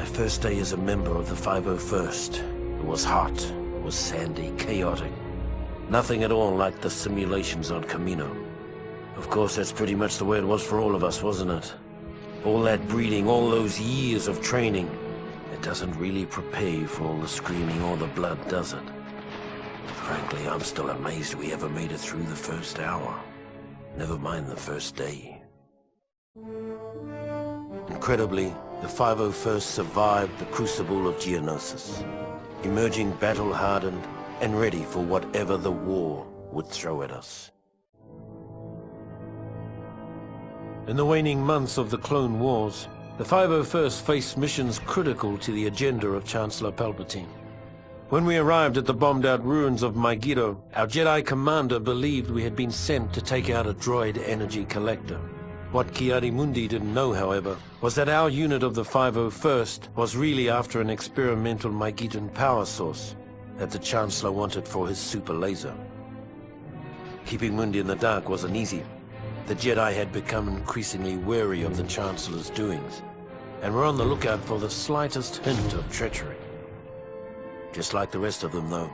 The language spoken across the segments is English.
My first day as a member of the 501st. It was hot, it was sandy, chaotic. Nothing at all like the simulations on Camino. Of course, that's pretty much the way it was for all of us, wasn't it? All that breeding, all those years of training. It doesn't really prepare you for all the screaming or the blood, does it? Frankly, I'm still amazed we ever made it through the first hour. Never mind the first day. Incredibly, the 501st survived the crucible of Geonosis, emerging battle-hardened and ready for whatever the war would throw at us. In the waning months of the Clone Wars, the 501st faced missions critical to the agenda of Chancellor Palpatine. When we arrived at the bombed-out ruins of Megiddo, our Jedi commander believed we had been sent to take out a droid energy collector. What Ki-Adi-Mundi didn't know, however, was that our unit of the 501st was really after an experimental Mygeetan power source that the Chancellor wanted for his super laser. Keeping Mundi in the dark wasn't easy. The Jedi had become increasingly wary of the Chancellor's doings, and were on the lookout for the slightest hint of treachery. Just like the rest of them, though,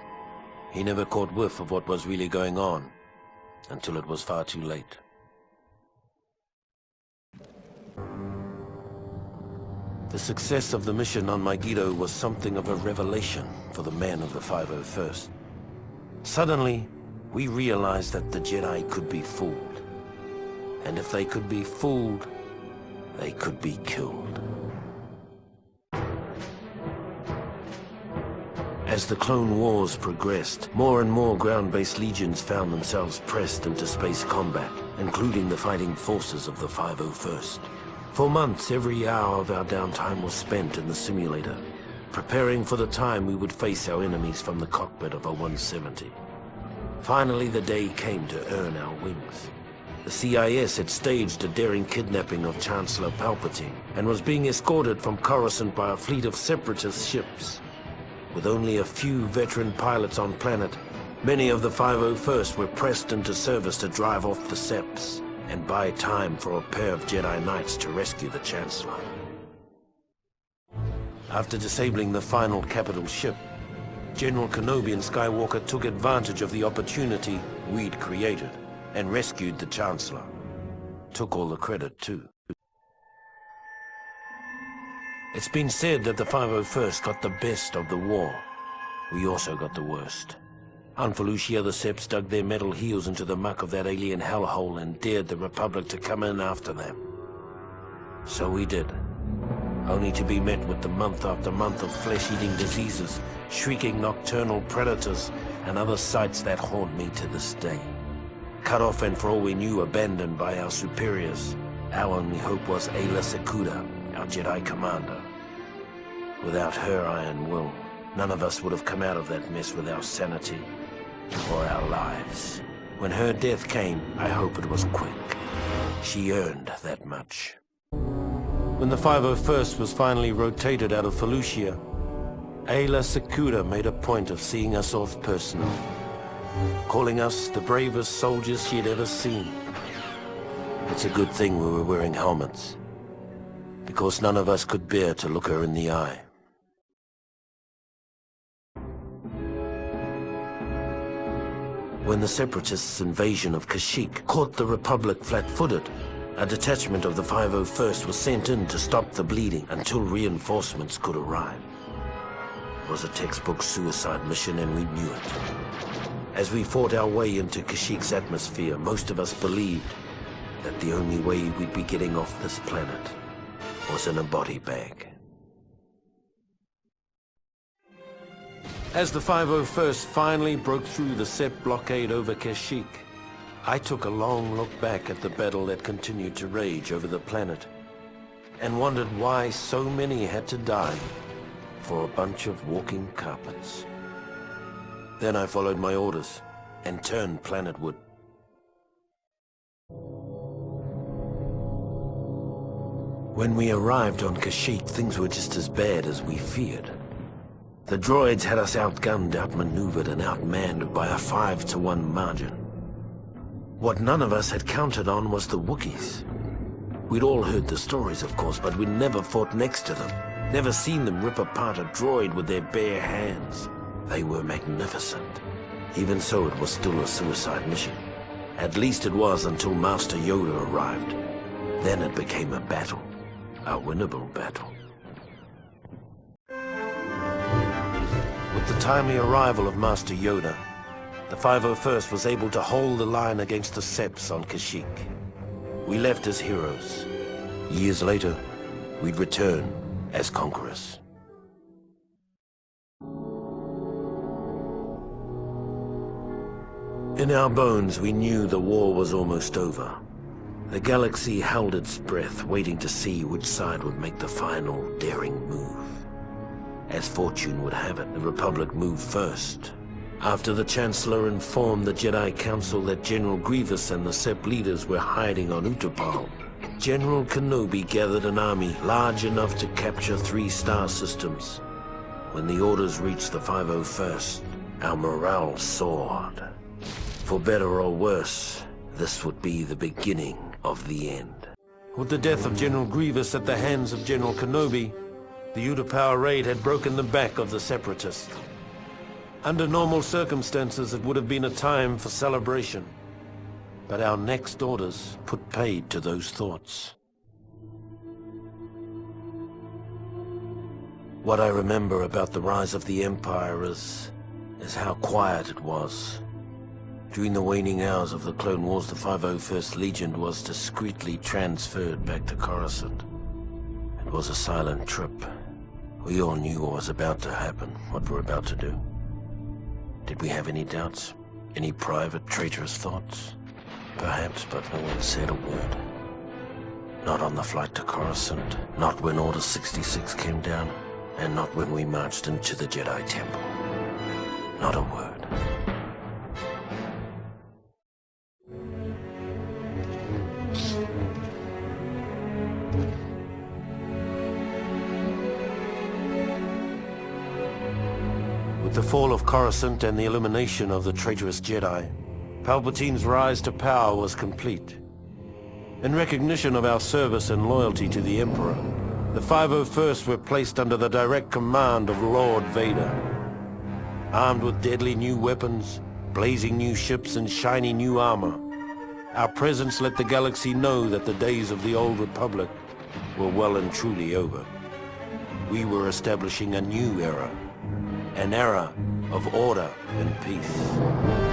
he never caught whiff of what was really going on, until it was far too late. The success of the mission on Megiddo was something of a revelation for the men of the 501st. Suddenly, we realized that the Jedi could be fooled. And if they could be fooled, they could be killed. As the Clone Wars progressed, more and more ground-based legions found themselves pressed into space combat, including the fighting forces of the 501st. For months, every hour of our downtime was spent in the simulator, preparing for the time we would face our enemies from the cockpit of a 170. Finally, the day came to earn our wings. The CIS had staged a daring kidnapping of Chancellor Palpatine and was being escorted from Coruscant by a fleet of separatist ships. With only a few veteran pilots on planet, many of the 501st were pressed into service to drive off the Seps and buy time for a pair of Jedi Knights to rescue the Chancellor. After disabling the final capital ship, General Kenobi and Skywalker took advantage of the opportunity we'd created and rescued the Chancellor. Took all the credit, too. It's been said that the 501st got the best of the war. We also got the worst. On Felucia, the Seps dug their metal heels into the muck of that alien hellhole and dared the Republic to come in after them. So we did, only to be met with the month after month of flesh-eating diseases, shrieking nocturnal predators, and other sights that haunt me to this day. Cut off and, for all we knew, abandoned by our superiors. Our only hope was Aayla Secura, our Jedi commander. Without her iron will, none of us would have come out of that mess with our sanity or our lives. When her death came, I hope it was quick. She earned that much. When the 501st was finally rotated out of Felucia, Aayla Secura made a point of seeing us off personally, calling us the bravest soldiers she had ever seen. It's a good thing we were wearing helmets, because none of us could bear to look her in the eye. When the Separatists' invasion of Kashyyyk caught the Republic flat-footed, a detachment of the 501st was sent in to stop the bleeding until reinforcements could arrive. It was a textbook suicide mission, and we knew it. As we fought our way into Kashyyyk's atmosphere, most of us believed that the only way we'd be getting off this planet was in a body bag. As the 501st finally broke through the Sep blockade over Kashyyyk, I took a long look back at the battle that continued to rage over the planet and wondered why so many had to die for a bunch of walking carpets. Then I followed my orders and turned planetward. When we arrived on Kashyyyk, things were just as bad as we feared. The droids had us outgunned, outmaneuvered, and outmanned by a 5-to-1 margin. What none of us had counted on was the Wookiees. We'd all heard the stories, of course, but we'd never fought next to them. Never seen them rip apart a droid with their bare hands. They were magnificent. Even so, it was still a suicide mission. At least it was until Master Yoda arrived. Then it became a battle. A winnable battle. With the timely arrival of Master Yoda, the 501st was able to hold the line against the Seps on Kashyyyk. We left as heroes. Years later, we'd return as conquerors. In our bones, we knew the war was almost over. The galaxy held its breath, waiting to see which side would make the final, daring move. As fortune would have it, the Republic moved first. After the Chancellor informed the Jedi Council that General Grievous and the Sepp leaders were hiding on Utapau, General Kenobi gathered an army large enough to capture 3 star systems. When the orders reached the 501st, our morale soared. For better or worse, this would be the beginning of the end. With the death of General Grievous at the hands of General Kenobi, the Utapau raid had broken the back of the Separatists. Under normal circumstances, it would have been a time for celebration. But our next orders put paid to those thoughts. What I remember about the rise of the Empire is how quiet it was. During the waning hours of the Clone Wars, the 501st Legion was discreetly transferred back to Coruscant. It was a silent trip. We all knew what was about to happen, what we're about to do. Did we have any doubts? Any private, traitorous thoughts? Perhaps, but no one said a word. Not on the flight to Coruscant, not when Order 66 came down, and not when we marched into the Jedi Temple. Not a word. With the fall of Coruscant and the elimination of the traitorous Jedi, Palpatine's rise to power was complete. In recognition of our service and loyalty to the Emperor, the 501st were placed under the direct command of Lord Vader. Armed with deadly new weapons, blazing new ships, and shiny new armor, our presence let the galaxy know that the days of the old Republic were well and truly over. We were establishing a new era. An era of order and peace.